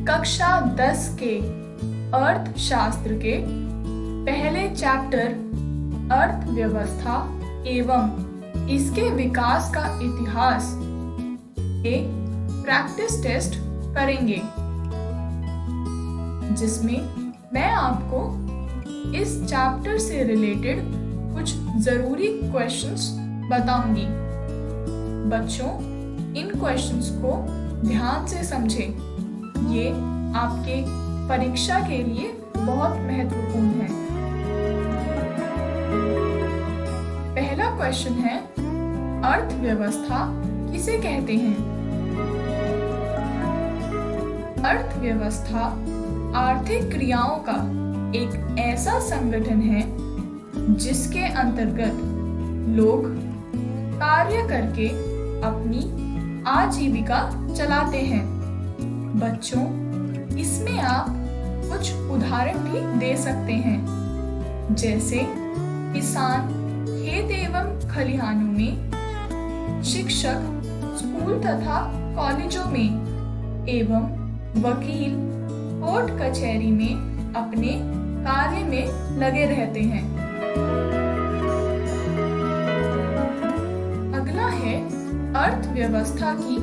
कक्षा 10 के अर्थशास्त्र के पहले चैप्टर अर्थव्यवस्था एवं इसके विकास का इतिहास एक प्रैक्टिस टेस्ट करेंगे, जिसमें मैं आपको इस चैप्टर से रिलेटेड कुछ जरूरी क्वेश्चंस बताऊंगी। बच्चों, इन क्वेश्चंस को ध्यान से समझें। ये आपके परीक्षा के लिए बहुत महत्वपूर्ण है। पहला क्वेश्चन है, अर्थव्यवस्था किसे कहते हैं? अर्थव्यवस्था आर्थिक क्रियाओं का एक ऐसा संगठन है जिसके अंतर्गत लोग कार्य करके अपनी आजीविका चलाते हैं। बच्चों, इसमें आप कुछ उदाहरण भी दे सकते हैं, जैसे किसान खेत एवं खलिहानों में, शिक्षक स्कूल तथा कॉलेजों में एवं वकील कोर्ट कचहरी में अपने कार्य में लगे रहते हैं। अगला है, अर्थव्यवस्था की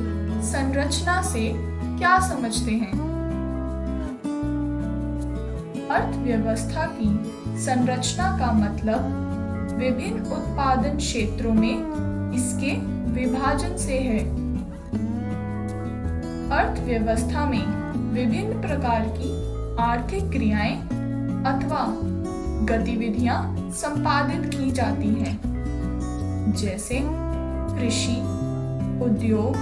संरचना से क्या समझते हैं? अर्थव्यवस्था की संरचना का मतलब विभिन्न उत्पादन क्षेत्रों में इसके विभाजन से है। अर्थव्यवस्था में विभिन्न प्रकार की आर्थिक क्रियाएं अथवा गतिविधियां संपादित की जाती हैं, जैसे कृषि, उद्योग,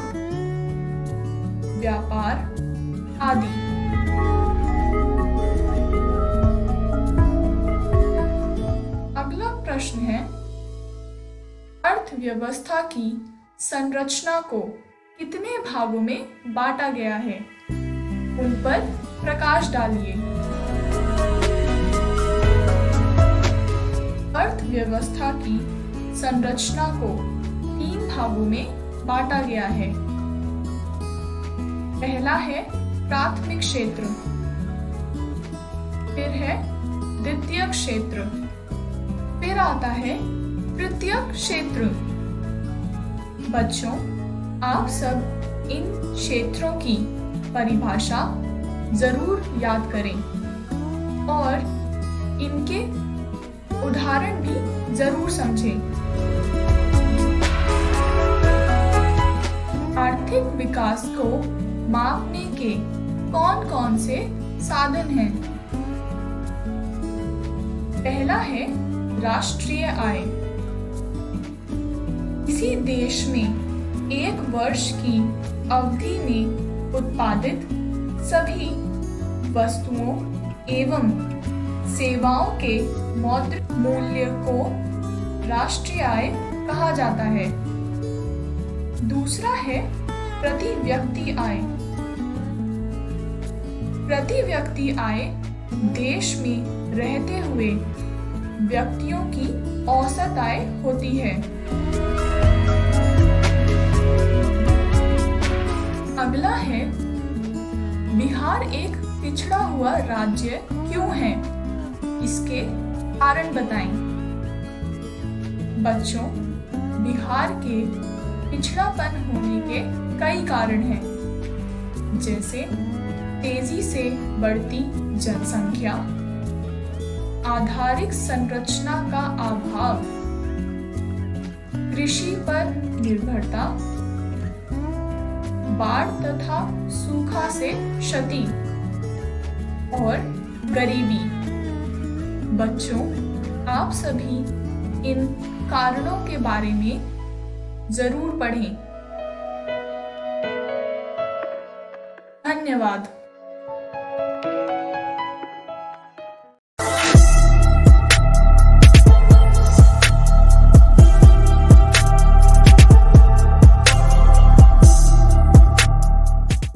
व्यापार आदि। अगला प्रश्न है, अर्थव्यवस्था की संरचना को कितने भागों में बांटा गया है? उन पर प्रकाश डालिए। अर्थव्यवस्था की संरचना को 3 भागों में बांटा गया है। पहला है प्राथमिक क्षेत्र, फिर है द्वितीयक क्षेत्र, फिर आता है तृतीयक क्षेत्र। बच्चों, आप सब इन क्षेत्रों की परिभाषा जरूर याद करें और इनके उदाहरण भी जरूर समझें। आर्थिक विकास को मापने के कौन-कौन से साधन हैं? पहला है राष्ट्रीय आय। किसी देश में एक वर्ष की अवधि में उत्पादित सभी वस्तुओं एवं सेवाओं के मौद्रिक मूल्य को राष्ट्रीय आय कहा जाता है। दूसरा है प्रति व्यक्ति आय। प्रति व्यक्ति आय देश में रहते हुए व्यक्तियों की औसत आय होती है। अगला है, बिहार एक पिछड़ा हुआ राज्य क्यों है? इसके कारण बताएं। बच्चों, बिहार के पिछड़ापन होने के कई कारण हैं, जैसे तेजी से बढ़ती जनसंख्या, आधारिक संरचना का अभाव, कृषि पर निर्भरता, बाढ़ तथा सूखा से क्षति और गरीबी। बच्चों, आप सभी इन कारणों के बारे में जरूर पढ़ें। धन्यवाद।